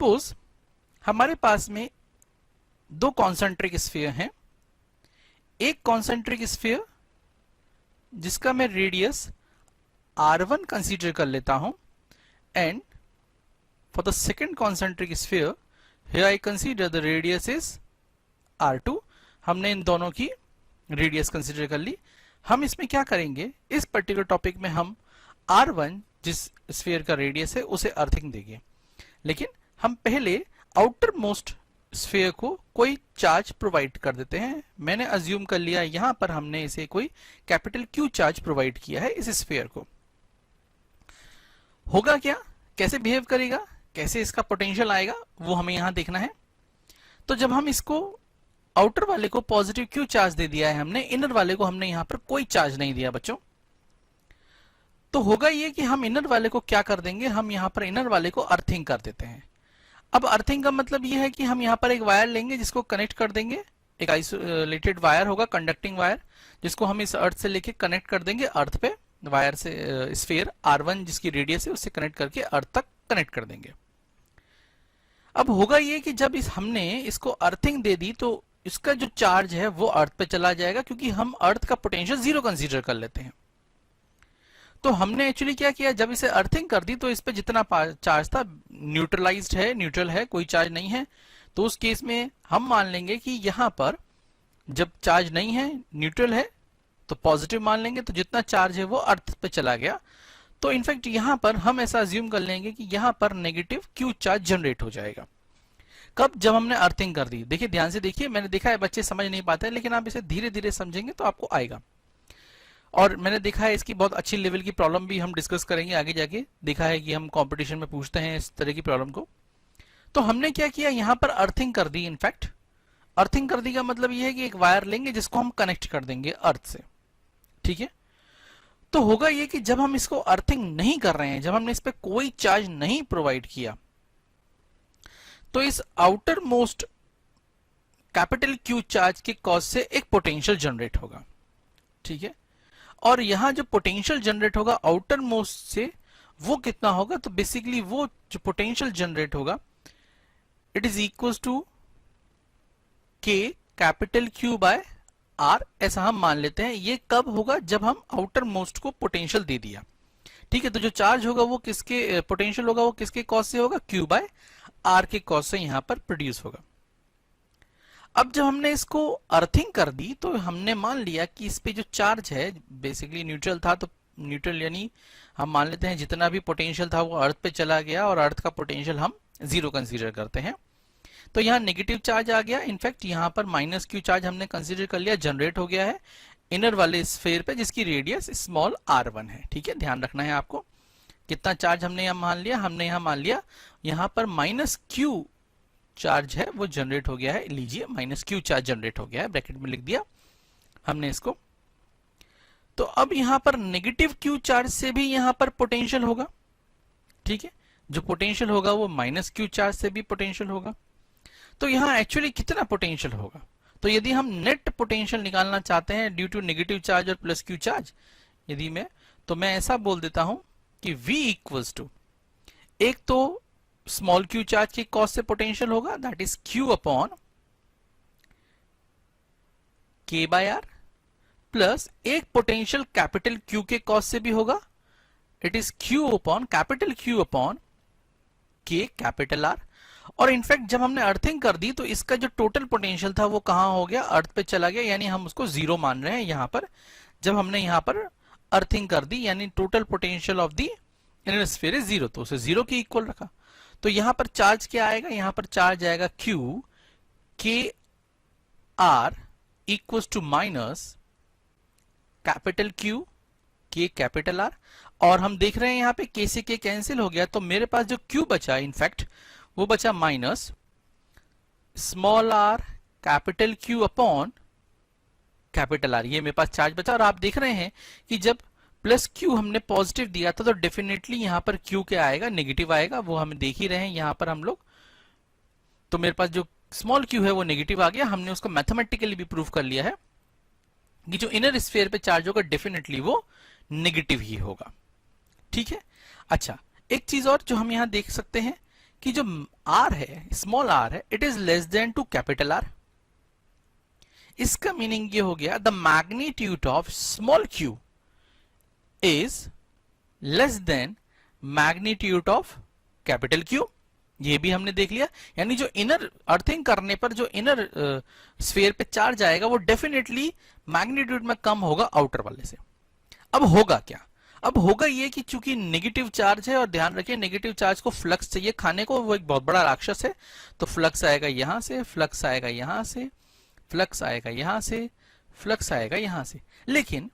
Suppose हमारे पास में दो कॉन्सेंट्रिक स्फीयर हैं। एक कॉन्सेंट्रिक स्फीयर जिसका मैं रेडियस r1 कंसीडर कर लेता हूं, and for the second concentric sphere here I consider the radius is r2। हमने इन दोनों की रेडियस कंसीडर कर ली। हम इसमें क्या करेंगे, इस पर्टिकुलर टॉपिक में हम r1 जिस स्फीयर का रेडियस है उसे अर्थिंग देंगे, लेकिन हम पहले आउटर मोस्ट स्फीयर को कोई चार्ज प्रोवाइड कर देते हैं। मैंने अज्यूम कर लिया यहां पर हमने इसे कोई कैपिटल Q चार्ज प्रोवाइड किया है इस स्फीयर को। होगा क्या, कैसे बिहेव करेगा, कैसे इसका पोटेंशियल आएगा, वो हमें यहां देखना है। तो जब हम इसको आउटर वाले को पॉजिटिव Q चार्ज दे दिया है हमने, इनर वाले को हमने यहां पर कोई चार्ज नहीं दिया बच्चों, तो होगा ये कि हम इनर वाले को क्या कर देंगे, हम यहां पर इनर वाले को अर्थिंग कर देते हैं। अब अर्थिंग का मतलब ये है कि हम यहां पर एक वायर लेंगे जिसको कनेक्ट कर देंगे, एक आइसोलेटेड वायर होगा, कंडक्टिंग वायर, जिसको हम इस अर्थ से लेके कनेक्ट कर देंगे अर्थ पे, वायर से स्फीयर r1 जिसकी रेडियस है उससे कनेक्ट करके अर्थ तक कनेक्ट कर देंगे। अब होगा ये कि जब हमने इसको अर्थिंग दे दी तो इसका जो चार्ज है वो अर्थ पे चला जाएगा, क्योंकि हम अर्थ का पोटेंशियल 0 कंसीडर कर लेते हैं। तो हमने एक्चुअली क्या किया, जब इसे अर्थिंग कर दी तो इस पे जितना चार्ज था न्यूट्रलाइज्ड है, न्यूट्रल है, कोई चार्ज नहीं है। तो उस केस में हम मान लेंगे कि यहां पर जब चार्ज नहीं है, न्यूट्रल है, तो पॉजिटिव मान लेंगे, तो जितना चार्ज है वो अर्थ पे चला गया। तो इनफैक्ट यहां पर हम ऐसा अज्यूम कर लेंगे कि यहां पर नेगेटिव Q चार्ज जनरेट हो जाएगा। कब, जब हमने अर्थिंग कर दी। देखिए ध्यान से देखिए, मैंने देखा है बच्चे समझ नहीं पाते हैं, लेकिन आप इसे धीरे धीरे समझेंगे तो आपको आएगा। और मैंने देखा है इसकी बहुत अच्छी लेवल की प्रॉब्लम भी हम डिस्कस करेंगे आगे जाके। देखा है कि हम कंपटीशन में पूछते हैं इस तरह की प्रॉब्लम को। तो हमने क्या किया, यहां पर अर्थिंग कर दी। इनफैक्ट अर्थिंग कर दी का मतलब यह है कि एक वायर लेंगे जिसको हम कनेक्ट कर देंगे अर्थ से, ठीक है। तो होगा ये कि जब हम इसको अर्थिंग नहीं कर रहे हैं, जब हमने इस पर कोई चार्ज नहीं प्रोवाइड किया, तो इस outer most capital Q charge के कॉज से एक पोटेंशियल जनरेट होगा, ठीक है। और यहां जो पोटेंशियल जनरेट होगा आउटर मोस्ट से, वो कितना होगा, तो बेसिकली वो जो पोटेंशियल जनरेट होगा it is equal to K capital Q by R, ऐसा हम मान लेते हैं। ये कब होगा, जब हम आउटर मोस्ट को पोटेंशियल दे दिया, ठीक है। तो जो चार्ज होगा वो किसके पोटेंशियल होगा, वो किसके कॉज से होगा, Q बाय R के कॉज से यहां पर प्रोड्यूस होगा। अब जब हमने इसको अर्थिंग कर दी तो हमने मान लिया कि इस पे जो चार्ज है बेसिकली न्यूट्रल था, तो न्यूट्रल यानी हम मान लेते हैं जितना भी पोटेंशियल था वो अर्थ पे चला गया, और अर्थ का पोटेंशियल हम 0 कंसीडर करते हैं। तो यहाँ नेगेटिव चार्ज आ गया। इनफैक्ट यहाँ पर माइनस Q चार्ज हमने कंसीडर कर लिया, जनरेट हो गया है इनर वाले स्फीयर पे जिसकी रेडियस स्मॉल r1 है, ठीक है। ध्यान रखना है आपको, कितना चार्ज हमने यहाँ मान लिया, हमने यहाँ मान लिया यहाँ पर माइनस Q चार्ज है वो जनरेट हो गया है। लीजिए माइनस Q चार्ज जनरेट हो गया है, ब्रैकेट में लिख दिया हमने इसको। तो अब यहां पर नेगेटिव Q चार्ज से भी यहां पर पोटेंशियल होगा, ठीक है। जो पोटेंशियल होगा वो माइनस Q चार्ज से भी पोटेंशियल होगा। तो यहां एक्चुअली कितना पोटेंशियल होगा, तो यदि हम नेट पोटेंशियल निकालना चाहते हैं ड्यू टू नेगेटिव चार्ज और प्लस Q चार्ज, यदि मैं ऐसा बोल देता हूं कि V इक्वल्स टू, एक तो स्मॉल Q चार्ज के कॉज से पोटेंशियल होगा, that is Q upon K by R, plus एक पोटेंशियल कैपिटल Q के कॉज से भी होगा, it is Q upon capital Q upon K capital R। और इनफैक्ट जब हमने अर्थिंग कर दी तो इसका जो टोटल पोटेंशियल था वो कहां हो गया, अर्थ पे चला गया, यानी हम उसको 0 मान रहे हैं यहां पर। जब हमने यहां पर अर्थिंग कर दी यानी total potential of the inner sphere is 0, तो उसे 0 के इक्वल रखा। तो यहां पर चार्ज क्या आएगा, यहां पर चार्ज आएगा Q K R equals to minus capital Q K capital R। और हम देख रहे हैं यहां पे K से K कैंसिल हो गया, तो मेरे पास जो Q बचा इनफैक्ट वो बचा minus small r capital Q upon capital R। ये मेरे पास चार्ज बचा। और आप देख रहे हैं कि जब प्लस Q हमने पॉजिटिव दिया था तो डेफिनेटली यहां पर Q क्या आएगा, नेगेटिव आएगा, वो हम देख ही रहे हैं यहां पर हम लोग। तो मेरे पास जो स्मॉल q है वो नेगेटिव आ गया। हमने उसको मैथमेटिकली भी प्रूव कर लिया है कि जो इनर स्फीयर पे चार्ज होगा डेफिनेटली वो नेगेटिव ही होगा, ठीक है। अच्छा, एक चीज और जो हम यहां देख सकते हैं कि जो r है, स्मॉल r है, it is less than to capital R। इसका मीनिंग ये हो गया the magnitude of small q is less than magnitude of capital Q। ये भी हमने देख लिया, यानी जो इनर अर्थिंग करने पर जो इनर स्फीयर पे चार्ज आएगा वो डेफिनेटली मैग्नीट्यूड में कम होगा आउटर वाले से। अब होगा क्या? अब होगा ये कि चूंकि नेगेटिव चार्ज है, और ध्यान रखिए नेगेटिव चार्ज को फ्लक्स चाहिए खाने को, वो एक बहुत बड़ा राक्षस है। तो फ्लक्स आएगा यहां से, फ्लक्स आएगा यहां से, फ्लक्स आएगा यहां से, फ्लक्स आएगा यहां से। लेकिन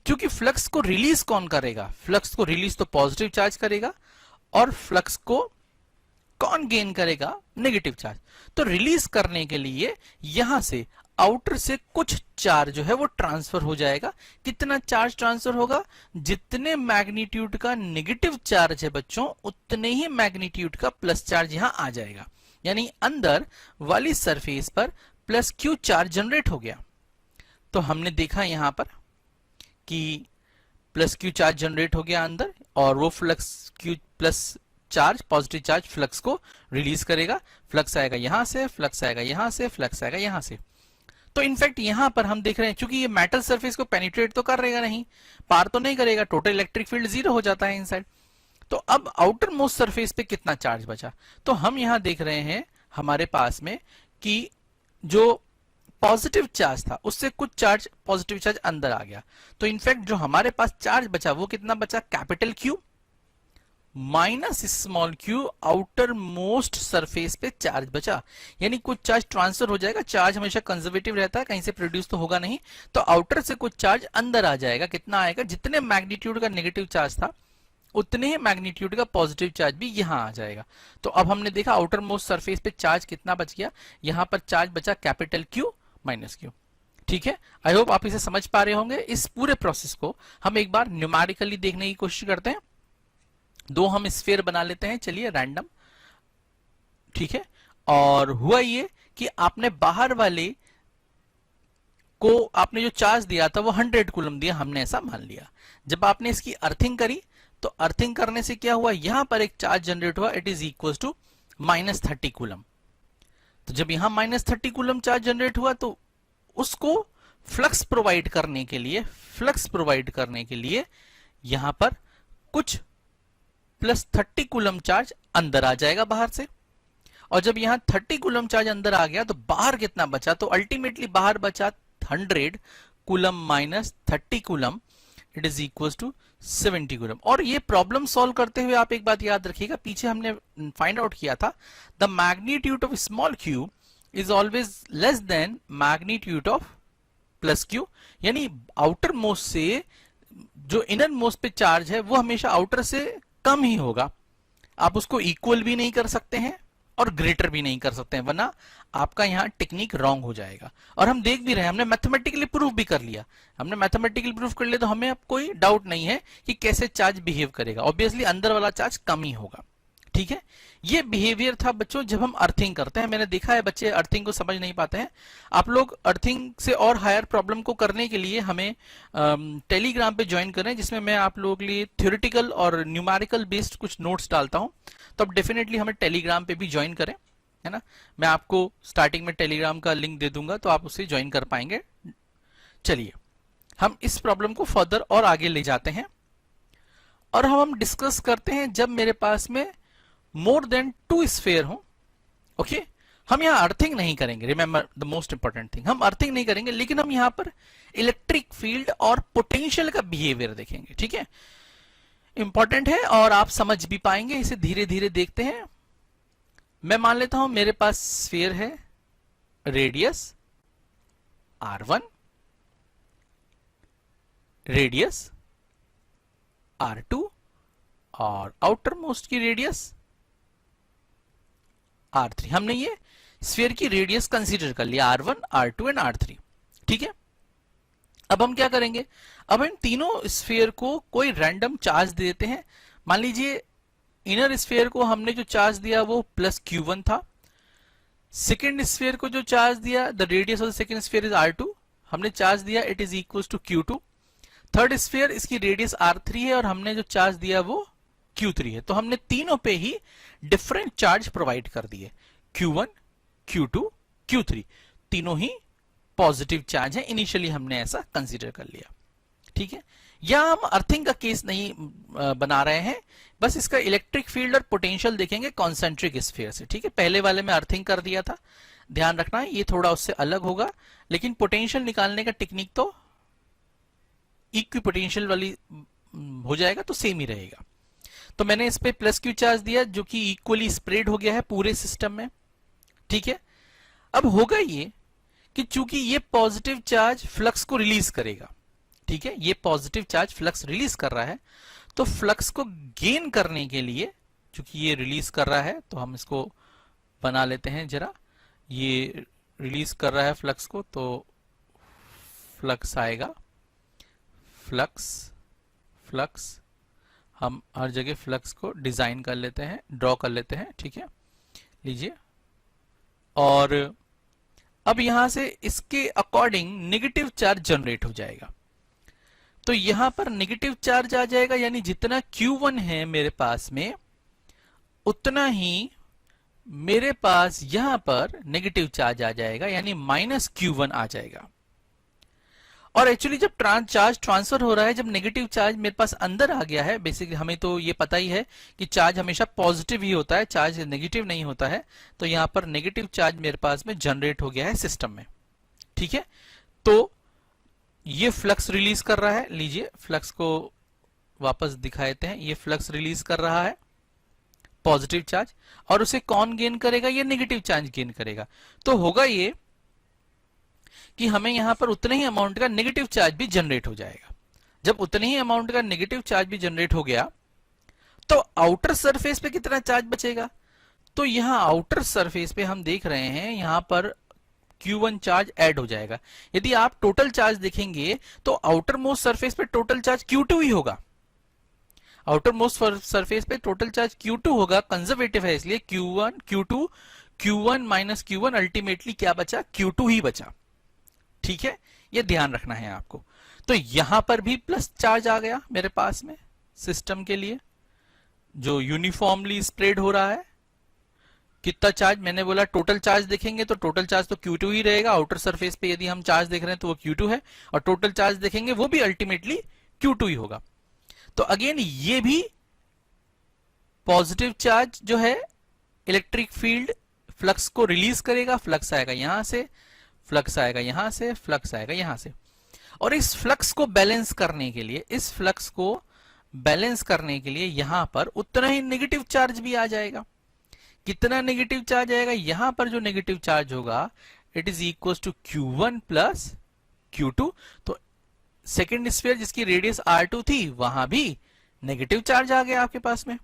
क्योंकि फ्लक्स को रिलीज कौन करेगा? फ्लक्स को रिलीज तो पॉजिटिव चार्ज करेगा, और फ्लक्स को कौन गेन करेगा? Negative charge. तो रिलीज करने के लिए यहां से आउटर से कुछ चार्ज जो है वो ट्रांसफर हो जाएगा। कितना चार्ज ट्रांसफर होगा? जितने मैग्नीट्यूड का नेगेटिव चार्ज है बच्चों, उतने ही मैग्नीट्यूड का प्लस चार्ज यहां आ जाएगा। यानी अंदर वाली सरफेस पर प्लस क्यू चार्ज जनरेट हो गया। तो हमने देखा यहां पर कि प्लस क्यू चार्ज जनरेट हो गया अंदर, और वो flux Q plus charge, positive charge flux को रिलीज करेगा। फ्लक्स आएगा यहां से, फ्लक्स आएगा यहां से, फ्लक्स आएगा यहां से। तो इनफैक्ट यहां पर हम देख रहे हैं क्योंकि ये मेटल सरफेस को पेनिट्रेट तो करेगा नहीं, पार तो नहीं करेगा, टोटल इलेक्ट्रिक फील्ड 0 हो जाता है इनसाइड। तो अब आउटर मोस्ट सरफेस पे कितना चार्ज बचा? तो हम यहां देख रहे हैं हमारे पास में कि जो पॉजिटिव चार्ज था उससे कुछ चार्ज, पॉजिटिव चार्ज अंदर आ गया। तो इनफैक्ट जो हमारे पास चार्ज बचा वो कितना बचा? Capital Q minus small q outer most surface पे चार्ज बचा। यानी कुछ चार्ज ट्रांसफर हो जाएगा। चार्ज हमेशा कंजर्वेटिव रहता है, कहीं से प्रोड्यूस तो होगा नहीं, तो आउटर से कुछ चार्ज अंदर आ जाएगा। कितना आएगा? जितने मैग्नीट्यूड का नेगेटिव चार्ज था उतने ही मैग्नीट्यूड का पॉजिटिव चार्ज भी यहां आ जाएगा। तो अब हमने देखा आउटर मोस्ट सरफेस पे चार्ज कितना बच गया, यहां पर चार्ज बचा कैपिटल Q माइनस Q। ठीक है, आई होप आप इसे समझ पा रहे होंगे। इस पूरे प्रोसेस को हम एक बार न्यूमेरिकली देखने की कोशिश करते हैं। दो हम स्फीयर बना लेते हैं, चलिए रैंडम। ठीक है, और हुआ ये कि आपने बाहर वाले को आपने जो चार्ज दिया था वो 100 कूलम दिया, हमने ऐसा मान लिया। जब आपने इसकी अर्थिंग करी तो अर्थिंग करने से क्या हुआ, यहां पर एक चार्ज जनरेट हुआ, it is equal to -30 coulomb. तो जब यहां -30 कूलम चार्ज जनरेट हुआ तो उसको फ्लक्स प्रोवाइड करने के लिए यहां पर कुछ +30 कूलम चार्ज अंदर आ जाएगा बाहर से। और जब यहां 30 कूलम चार्ज अंदर आ गया तो बाहर कितना बचा? तो अल्टीमेटली बाहर बचा 100 coulomb minus 30 coulomb, it is equal to 70 coulomb. और ये प्रॉब्लम सॉल्व करते हुए आप एक बात याद रखिएगा, पीछे हमने फाइंड आउट किया था the magnitude of small q is always less than magnitude of plus q। यानी आउटर मोस्ट से जो इनर मोस्ट पे चार्ज है वो हमेशा आउटर से कम ही होगा। आप उसको इक्वल भी नहीं कर सकते हैं और ग्रेटर भी नहीं कर सकते हैं, वरना आपका यहां टेक्निक रॉन्ग हो जाएगा। और हम देख भी रहे हैं, हमने मैथमेटिकली प्रूफ भी कर लिया। हमने मैथमेटिकली प्रूफ कर लिया तो हमें अब कोई डाउट नहीं है कि कैसे चार्ज बिहेव करेगा। ऑब्वियसली अंदर वाला चार्ज कम ही होगा। ठीक है, ये बिहेवियर था बच्चों जब हम अर्थिंग करते हैं। मैंने देखा है बच्चे अर्थिंग को समझ नहीं पाते हैं। आप लोग अर्थिंग से और हायर प्रॉब्लम को करने के लिए हमें टेलीग्राम पे ज्वाइन करें, जिसमें मैं आप लोगों के लिए थ्योरेटिकल और न्यूमेरिकल बेस्ड कुछ नोट्स डालता हूं। तो आप डेफिनेटली हमें टेलीग्राम पे भी ज्वाइन करें, है ना। मैं आपको स्टार्टिंग में टेलीग्राम का लिंक दे दूंगा, तो आप उससे ज्वाइन कर पाएंगे। चलिए हम इस प्रॉब्लम को फर्दर और आगे ले जाते हैं और हम डिस्कस करते हैं जब मेरे पास में मोर देन 2 स्फीयर हो। ओके, हम यहां अर्थिंग नहीं करेंगे, remember the most important thing, हम अर्थिंग नहीं करेंगे, लेकिन हम यहां पर इलेक्ट्रिक फील्ड और पोटेंशियल का बिहेवियर देखेंगे। ठीक है, इंपॉर्टेंट है और आप समझ भी पाएंगे। इसे धीरे धीरे देखते हैं। मैं मान लेता हूं मेरे पास स्फीयर है, रेडियस r1, रेडियस r2 और आउटर मोस्ट की रेडियस r3। हमने ये स्फीयर की रेडियस कंसीडर कर लिया, r1, r2 एंड r3। ठीक है, अब हम क्या करेंगे, अब इन तीनों स्फीयर को कोई रैंडम चार्ज दे देते हैं। मान लीजिए इनर स्फीयर को हमने जो चार्ज दिया वो +q1 था। सेकेंड स्फीयर को जो चार्ज दिया, the radius of the second sphere is r2, हमने चार्ज दिया it is equal to q2। Third sphere, इसकी रेडियस r3 है और हमने जो चार्ज दिया वो Q3 है। तो हमने तीनों पे ही डिफरेंट चार्ज प्रोवाइड कर दिए, Q1, Q2, Q3 तीनों ही पॉजिटिव चार्ज है। इनिशियली हमने ऐसा कंसीडर कर लिया, ठीक है। या हम अर्थिंग का केस नहीं बना रहे हैं, बस इसका इलेक्ट्रिक फील्ड और पोटेंशियल देखेंगे कॉन्सेंट्रिक स्फीयर से, ठीक है। पहले वाले में अर्थिंग कर दिया था, ध्यान रखना है ये थोड़ा उससे अलग होगा, लेकिन पोटेंशियल निकालने का टेक्निक तो इक्विपोटेंशियल वाली हो जाएगा, तो सेम ही रहेगा। तो मैंने इस पे प्लस क्यू चार्ज दिया जो कि इक्वली स्प्रेड हो गया है पूरे सिस्टम में, ठीक है। अब होगा ये कि चूंकि ये पॉजिटिव चार्ज फ्लक्स को रिलीज करेगा, ठीक है, ये पॉजिटिव चार्ज फ्लक्स रिलीज कर रहा है, तो फ्लक्स को गेन करने के लिए, चूंकि ये रिलीज कर रहा है तो हम इसको बना लेते हैं जरा, ये रिलीज कर रहा है फ्लक्स को, तो फ्लक्स आएगा, फ्लक्स हम हर जगह फ्लक्स को डिजाइन कर लेते हैं, ड्रॉ कर लेते हैं, ठीक है, लीजिए। और अब यहां से इसके अकॉर्डिंग नेगेटिव चार्ज जनरेट हो जाएगा, तो यहां पर नेगेटिव चार्ज आ जाएगा, यानी जितना Q1 है मेरे पास में उतना ही मेरे पास यहां पर नेगेटिव चार्ज आ जाएगा, यानी -Q1 आ जाएगा। और एक्चुअली जब चार्ज ट्रांसफर हो रहा है, जब नेगेटिव चार्ज मेरे पास अंदर आ गया है, बेसिकली हमें तो ये पता ही है कि चार्ज हमेशा पॉजिटिव ही होता है, चार्ज नेगेटिव नहीं होता है, तो यहां पर नेगेटिव चार्ज मेरे पास में जनरेट हो गया है सिस्टम में, ठीक है। तो ये फ्लक्स रिलीज कर रहा है, लीजिए फ्लक्स को वापस दिखा देते हैं, ये फ्लक्स रिलीज कर रहा है पॉजिटिव चार्ज, और उसे कौन गेन करेगा, ये नेगेटिव चार्ज गेन करेगा। तो होगा ये कि हमें यहां पर उतने ही अमाउंट का नेगेटिव चार्ज भी जनरेट हो जाएगा। जब उतने ही अमाउंट का नेगेटिव चार्ज भी जनरेट हो गया, तो आउटर सरफेस पे कितना चार्ज बचेगा, तो यहां आउटर सरफेस पे हम देख रहे हैं यहां पर Q1 चार्ज ऐड हो जाएगा। यदि आप टोटल चार्ज देखेंगे तो आउटर मोस्ट सरफेस पे टोटल चार्ज Q2 ही होगा, आउटर मोस्ट सरफेस पे टोटल चार्ज Q2 होगा, कंजर्वेटिव है इसलिए Q1 Q2 Q1 minus Q1 ultimately क्या बचा, Q2 ही बचा, ठीक है, ये ध्यान रखना है आपको। तो यहां पर भी प्लस चार्ज आ गया मेरे पास में सिस्टम के लिए, जो यूनिफॉर्मली स्प्रेड हो रहा है। कितना चार्ज, मैंने बोला टोटल चार्ज देखेंगे तो टोटल चार्ज तो Q2 ही रहेगा, आउटर सरफेस पे यदि हम चार्ज देख रहे हैं तो वो Q2 है, और टोटल चार्ज देखेंगे वो भी अल्टीमेटली Q2 ही होगा। तो अगेन ये भी पॉजिटिव चार्ज जो है इलेक्ट्रिक फील्ड फ्लक्स को रिलीज करेगा, फ्लक्स आएगा यहां से, फ्लक्स आएगा यहां से, फ्लक्स आएगा यहां से, और इस फ्लक्स को बैलेंस करने के लिए, इस फ्लक्स को बैलेंस करने के लिए यहां पर उतना ही नेगेटिव चार्ज भी आ जाएगा। कितना नेगेटिव चार्ज आएगा, यहां पर जो नेगेटिव चार्ज होगा it is equal to Q1 plus Q2। तो सेकेंड स्फीयर जिसकी रेडियस R2 थी वहां भी नेगेटिव चार्ज आ गया आपके पास में।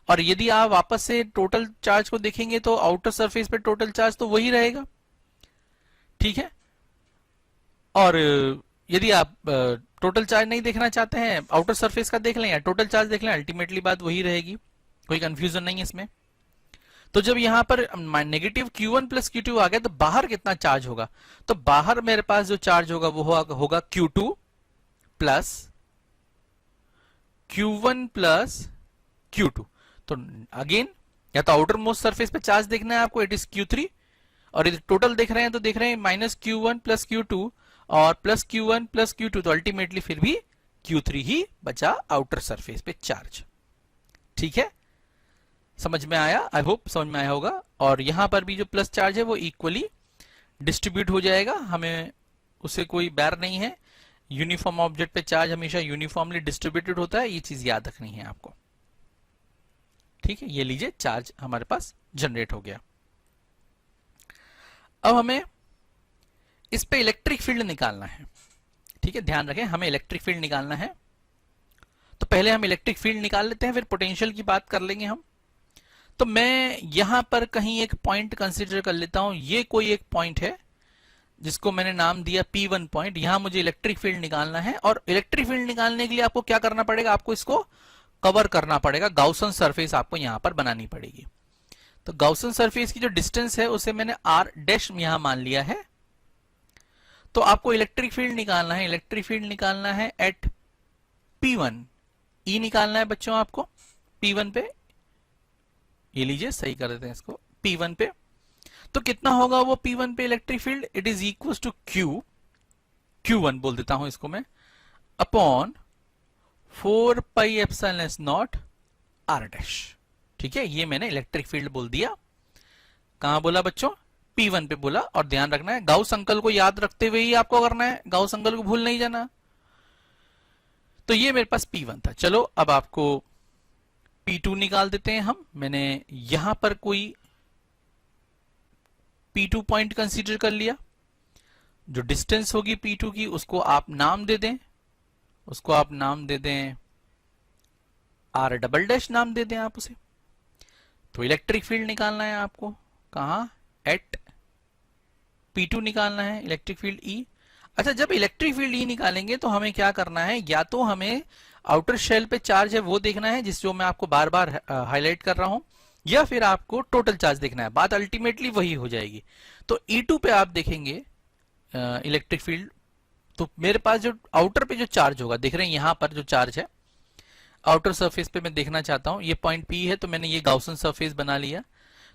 और यदि आप वापस से टोटल चार्ज को देखेंगे तो आउटर सरफेस पे टोटल चार्ज तो वही रहेगा, ठीक है। और यदि आप टोटल चार्ज नहीं देखना चाहते हैं, आउटर सरफेस का देख लें या टोटल चार्ज देख लें, अल्टीमेटली बात वही रहेगी, कोई कंफ्यूजन नहीं है इसमें। तो जब यहां पर नेगेटिव Q1 प्लस Q2 आ गया तो बाहर कितना चार्ज होगा, तो बाहर मेरे पास जो चार्ज होगा वो होगा Q2 plus Q1 plus Q2। तो अगेन या तो आउटर मोस्ट सरफेस पे चार्ज देखना है आपको, इट इज Q3, और यदि टोटल देख रहे हैं तो देख रहे हैं -Q1 प्लस Q2 और प्लस Q1 प्लस Q2, तो अल्टीमेटली फिर भी Q3 ही बचा आउटर सरफेस पे चार्ज, ठीक है। समझ में आया, आई होप समझ में आया होगा। और यहां पर भी जो प्लस चार्ज है वो इक्वली डिस्ट्रीब्यूट हो जाएगा, हमें उसे कोई बैर नहीं है। यूनिफॉर्म ऑब्जेक्ट पे चार्ज हमेशा यूनिफॉर्मली डिस्ट्रीब्यूटेड होता है, ये चीज याद रखनी है आपको, ठीक है। ये लीजिए चार्ज हमारे पास जनरेट हो गया। अब हमें इस पे इलेक्ट्रिक फील्ड निकालना है, ठीक है, ध्यान रखें हमें इलेक्ट्रिक फील्ड निकालना है। तो पहले हम इलेक्ट्रिक फील्ड निकाल लेते हैं, फिर पोटेंशियल की बात कर लेंगे हम। तो मैं यहां पर कहीं एक पॉइंट कंसीडर कर लेता हूं, ये कोई एक पॉइंट है जिसको मैंने नाम दिया P1 पॉइंट। यहां मुझे इलेक्ट्रिक फील्ड निकालना है, और इलेक्ट्रिक फील्ड निकालने के लिए आपको क्या करना पड़ेगा, आपको इसको कवर करना पड़ेगा, गाउसन सरफेस आपको यहां पर बनानी पड़ेगी। तो गाउसन सरफेस की जो डिस्टेंस है उसे मैंने R डैश यहां मान लिया है। तो आपको इलेक्ट्रिक फील्ड निकालना है, इलेक्ट्रिक फील्ड निकालना है एट P1, E निकालना है बच्चों आपको, P1 पे, ये लीजिए सही कर देते हैं इसको, P1 पे। तो कितना होगा वो P1 पे electric field? It is equal to Q1 बोल देता हूं इसको मैं, upon 4 pi epsilon naught R dash. ठीक है, ये मैंने इलेक्ट्रिक फील्ड बोल दिया। कहां बोला बच्चों? P1 पे बोला। और ध्यान रखना है गाउस अंकल को याद रखते हुए ही आपको करना है, गाउस अंकल को भूल नहीं जाना। तो ये मेरे पास P1 था। चलो अब आपको P2 निकाल देते हैं हम। मैंने यहां पर कोई P2 पॉइंट कंसीडर कर लिया। जो डिस्टेंस होगी P2 की उसको आप नाम दे दें, उसको आप नाम दे दें R डबल डैश नाम दे दें आप उसे। तो इलेक्ट्रिक फील्ड निकालना है आपको, कहां? एट P2 निकालना है इलेक्ट्रिक फील्ड E। अच्छा, जब इलेक्ट्रिक फील्ड E निकालेंगे तो हमें क्या करना है? या तो हमें आउटर शेल पे चार्ज है वो देखना है, जो मैं आपको बार बार हाईलाइट कर रहा हूं, या फिर आपको टोटल चार्ज देखना है। बात अल्टीमेटली वही हो जाएगी। तो E2 पे आप देखेंगे इलेक्ट्रिक फील्ड, तो मेरे पास जो आउटर पे जो चार्ज होगा, देख रहे हैं यहां पर जो चार्ज है आउटर सरफेस पे मैं देखना चाहता हूं, ये पॉइंट P है, तो मैंने ये गाउसन सरफेस बना लिया।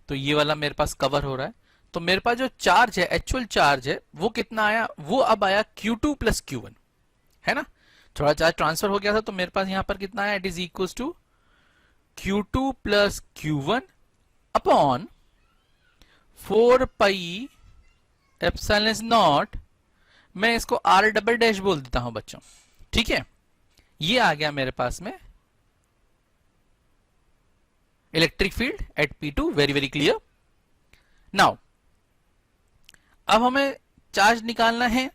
तो ये वाला मेरे पास कवर हो रहा है। तो मेरे पास जो चार्ज है, एक्चुअल चार्ज है, वो कितना आया? वो अब आया Q2 प्लस Q1, है ना? थोड़ा चार्ज ट्रांसफर हो गया था, तो मेरे पास यहां पर कितना आया? It is equal to Q2 plus Q1 upon 4 pi epsilon naught, मैं इसको R डबल डैश बोल देता हूं बच्चों। ठीक है, ये आ गया मेरे पास में electric field eight P2। Very very clear. Now अब हमें चार्ज निकालना है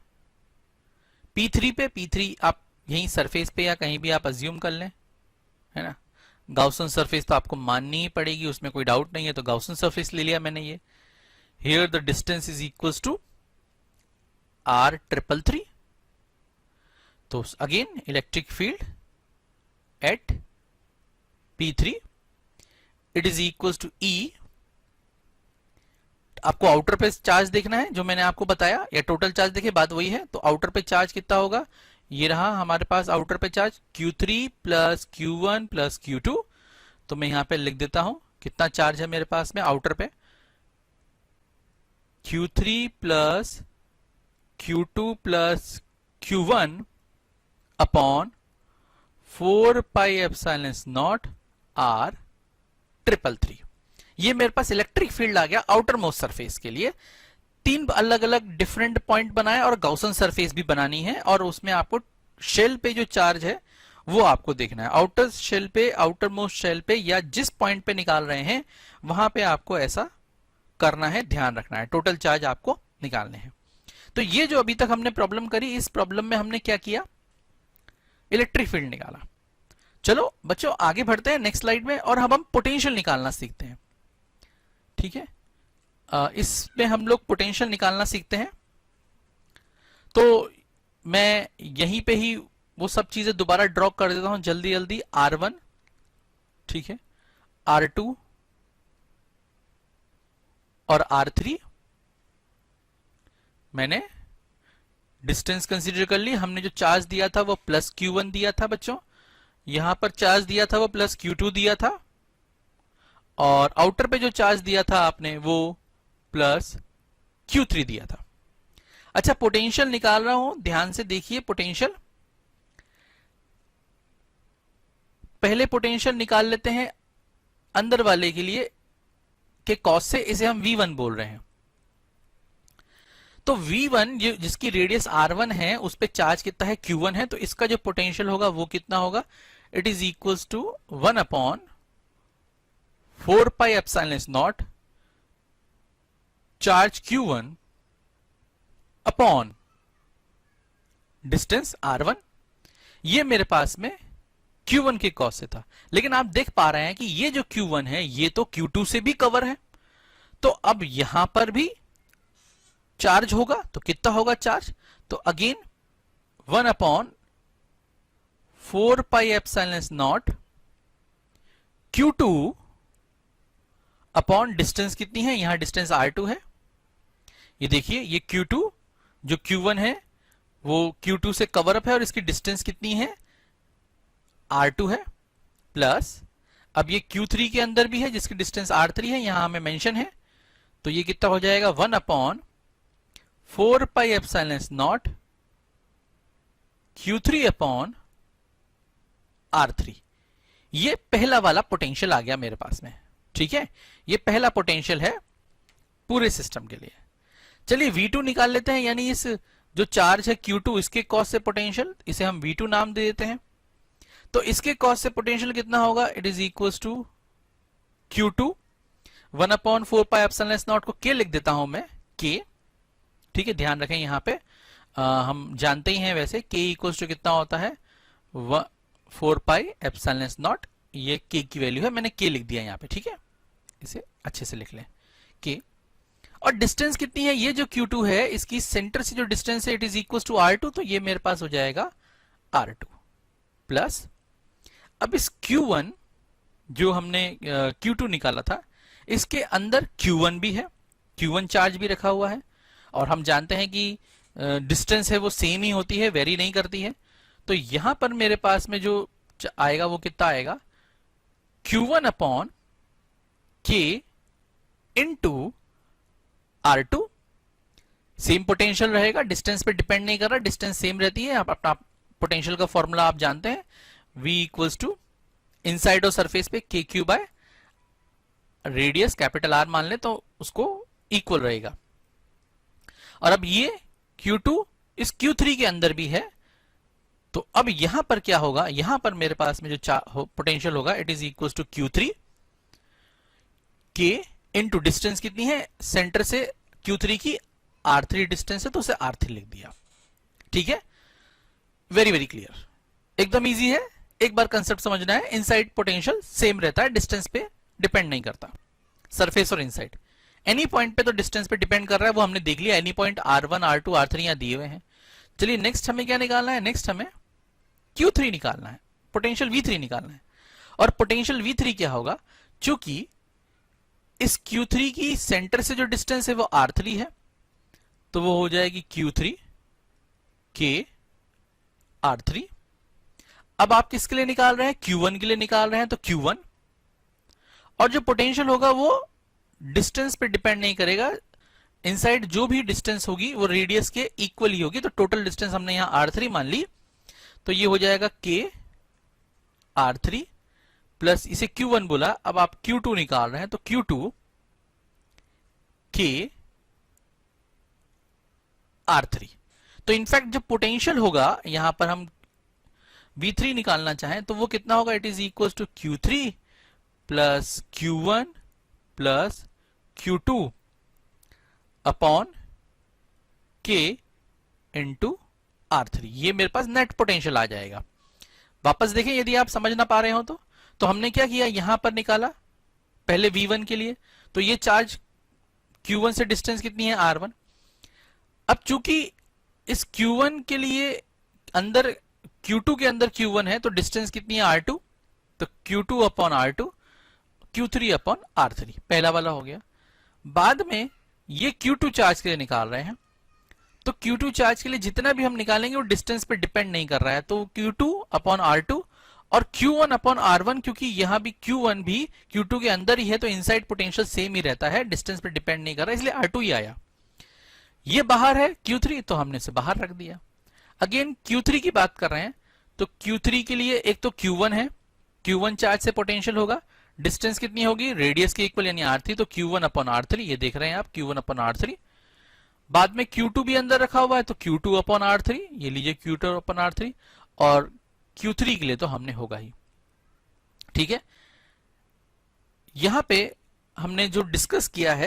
P3 पे। P3 आप यहीं सरफेस पे या कहीं भी आप अज्यूम कर लें, है ना? गाउसन सरफेस तो आपको माननी ही पड़ेगी, उसमें कोई डाउट नहीं है। तो गाउसन सरफेस ले लिया मैंने ये। Here the distance is equals to R333। तो again electric field at P3 it is equals to E। आपको आउटर पे चार्ज देखना है जो मैंने आपको बताया, या टोटल चार्ज देखे, बात वही है। तो आउटर पे चार्ज कितना होगा? ये रहा हमारे पास आउटर पे charge Q3 plus Q1 plus Q2। तो मैं यहां पे लिख देता हूं कितना चार्ज है मेरे पास में आउटर पे, Q3 plus Q2 plus Q1 upon 4 pi epsilon not R333। ये मेरे पास इलेक्ट्रिक फील्ड आ गया आउटर मोस्ट सरफेस के लिए। 3 अलग अलग डिफरेंट पॉइंट बनाए और गाउसन सरफेस भी बनानी है, और उसमें आपको शेल पे जो चार्ज है वो आपको देखना है। आउटर शेल पे, आउटर मोस्ट शेल पे, या जिस पॉइंट पे निकाल रहे हैं वहां पे आपको ऐसा करना है, ध्यान रखना है। टोटल चार्ज आपको निकालने हैं। तो ये जो अभी तक हमने प्रॉब्लम करी, इस प्रॉब्लम में हमने क्या किया? इलेक्ट्रिक फील्ड निकाला। चलो बच्चों आगे बढ़ते हैं नेक्स्ट स्लाइड में, और अब हम पोटेंशियल निकालना सीखते हैं। ठीक है, इसमें हम लोग पोटेंशियल निकालना सीखते हैं। तो मैं यहीं पे ही वो सब चीजें दोबारा ड्रॉ कर देता हूं जल्दी जल्दी। R1, ठीक है, R2 और R3 मैंने डिस्टेंस कंसीडर कर ली। हमने जो चार्ज दिया था वो प्लस Q1 दिया था बच्चों, यहां पर चार्ज दिया था वो प्लस Q2 दिया था, और आउटर पे जो चार्ज दिया था आपने वो प्लस Q3 दिया था। अच्छा, पोटेंशियल निकाल रहा हूं, ध्यान से देखिए पोटेंशियल। पहले पोटेंशियल निकाल लेते हैं अंदर वाले के लिए के कॉस से, इसे हम V1 बोल रहे हैं। तो V1 जिसकी रेडियस R1 है उस पे चार्ज कितना है? Q1 है। तो इसका जो पोटेंशियल होगा वो कितना होगा? It is equals to 1 upon 4 pi epsilon naught charge Q1 upon distance R1। ये मेरे पास में Q1 के कॉस से था, लेकिन आप देख पा रहे हैं कि ये जो Q1 है ये तो Q2 से भी कवर है। तो अब यहां पर भी चार्ज होगा, तो कितना होगा चार्ज? तो again 1 upon 4 pi epsilon not Q2 upon distance कितनी है? यहां डिस्टेंस R2 है। ये देखिए, ये Q2 जो Q1 है वो Q2 से कवर अप है, और इसकी डिस्टेंस कितनी है? R2 है, प्लस अब ये Q3 के अंदर भी है जिसकी डिस्टेंस R3 है, यहां हमें मेंशन है, तो ये कितना हो जाएगा 1/4 pi epsilon not Q3 upon R3। ये पहला वाला पोटेंशियल आ गया मेरे पास में, ठीक है। ये पहला पोटेंशियल है पूरे सिस्टम के लिए। चलिए V2 निकाल लेते हैं, यानी इस जो चार्ज है Q2 इसके कॉस से पोटेंशियल, इसे हम V2 नाम दे देते हैं। तो इसके कॉस से पोटेंशियल कितना होगा, it is equal to Q2 1/4 pi epsilon naught को K लिख देता हूं मैं, K, ठीक है। ध्यान रखें यहां पे हम जानते ही हैं वैसे K इक्वल टू कितना होता है 4 पाई एप्सिलॉन नॉट, ये K की वैल्यू है, मैंने K लिख दिया यहां पे, ठीक है। इसे अच्छे से लिख लें K। और डिस्टेंस कितनी है, ये जो Q2 है इसकी सेंटर से जो डिस्टेंस है it is equal to R2, तो ये मेरे पास हो जाएगा R2 प्लस, अब इस Q1 जो हमने Q2 निकाला था इसके अंदर Q1 भी है, Q1 चार्ज भी रखा हुआ है, और हम जानते हैं कि डिस्टेंस है वो सेम ही होती है, वेरी नहीं करती है। तो यहां पर मेरे पास में जो आएगा वो कितना आएगा Q1 upon K into R2। Same potential रहेगा, डिस्टेंस पे डिपेंड नहीं कर रहा, डिस्टेंस सेम रहती है। आप अपना पोटेंशियल का फॉर्मूला आप जानते हैं, V इक्वल्स टू इनसाइड और सरफेस पे KQ by radius capital R मान ले तो उसको इक्वल रहेगा। और अब ये Q2 इस Q3 के अंदर भी है, तो अब यहां पर क्या होगा, यहां पर मेरे पास में जो पोटेंशियल होगा it is equal to Q3 K into distance कितनी है सेंटर से Q3 की R3 डिस्टेंस है, तो उसे R3 लिख दिया, ठीक है। वेरी वेरी क्लियर, एकदम इजी है। एक बार कंसेप्ट समझना है, इनसाइड पोटेंशियल सेम रहता है, डिस्टेंस पे डिपेंड नहीं करता, सरफेस और इनसाइड। एनी पॉइंट पे तो डिस्टेंस पे डिपेंड कर रहा है, वो हमने देख लिया, any point R1 R2 R3 यहां दिए हुए हैं। चलिए नेक्स्ट हमें क्या निकालना है, नेक्स्ट हमें Q3 निकालना है, पोटेंशियल V3 निकालना है। और पोटेंशियल V3 क्या होगा, चूंकि इस Q3 की सेंटर से जो डिस्टेंस है वो R3 है, तो वो हो जाएगी Q3 K R3। अब आप किसके लिए निकाल रहे हैं, Q1 के लिए निकाल रहे हैं, तो Q1, और जो पोटेंशियल होगा वो डिस्टेंस पे डिपेंड नहीं करेगा, इनसाइड जो भी डिस्टेंस होगी वो रेडियस के इक्वल ही होगी। तो टोटल डिस्टेंस हमने यहां R3 मान ली, तो ये हो जाएगा K R3 प्लस इसे Q1 बोला, अब आप Q2 निकाल रहे हैं, तो Q2 K R3। तो इनफैक्ट जो पोटेंशियल होगा यहां पर हम V3 निकालना चाहें तो वो कितना होगा, it is equal to Q3 plus Q1 plus Q2 upon K into R3। ये मेरे पास नेट पोटेंशियल आ जाएगा। वापस देखें यदि आप समझ ना पा रहे हो तो हमने क्या किया, यहां पर निकाला पहले V1 के लिए, तो ये चार्ज Q1 से डिस्टेंस कितनी है R1। अब चूंकि इस Q1 के लिए अंदर Q2 के अंदर Q1 है, तो डिस्टेंस कितनी है R2, तो Q2 upon R2 Q3 upon R3, पहला वाला हो गया। बाद में ये Q2 चार्ज के लिए निकाल रहे हैं, तो Q2 चार्ज के लिए जितना भी हम निकालेंगे वो डिस्टेंस पे डिपेंड नहीं कर रहा है, तो Q2 अपॉन R2 और Q1 अपॉन R1, क्योंकि यहां भी Q1 भी Q2 के अंदर ही है, तो इनसाइड पोटेंशियल सेम ही रहता है, डिस्टेंस पे डिपेंड नहीं कर रहा है, इसलिए R2 ही आया। ये बाहर है Q3, तो हमने इसे बाहर रख दिया। अगेन Q3 की बात कर रहे हैं, तो Q3 के लिए एक तो Q1 है, Q1 चार्ज से पोटेंशियल होगा, डिस्टेंस कितनी होगी रेडियस के इक्वल यानी R3, तो Q1 अपॉन R3, ये देख रहे हैं आप Q1 अपॉन R3। बाद में Q2 भी अंदर रखा हुआ है, तो Q2 अपॉन R3, ये लीजिए Q2 अपॉन R3, और Q3 के लिए तो हमने होगा ही, ठीक है। यहां पे हमने जो डिस्कस किया है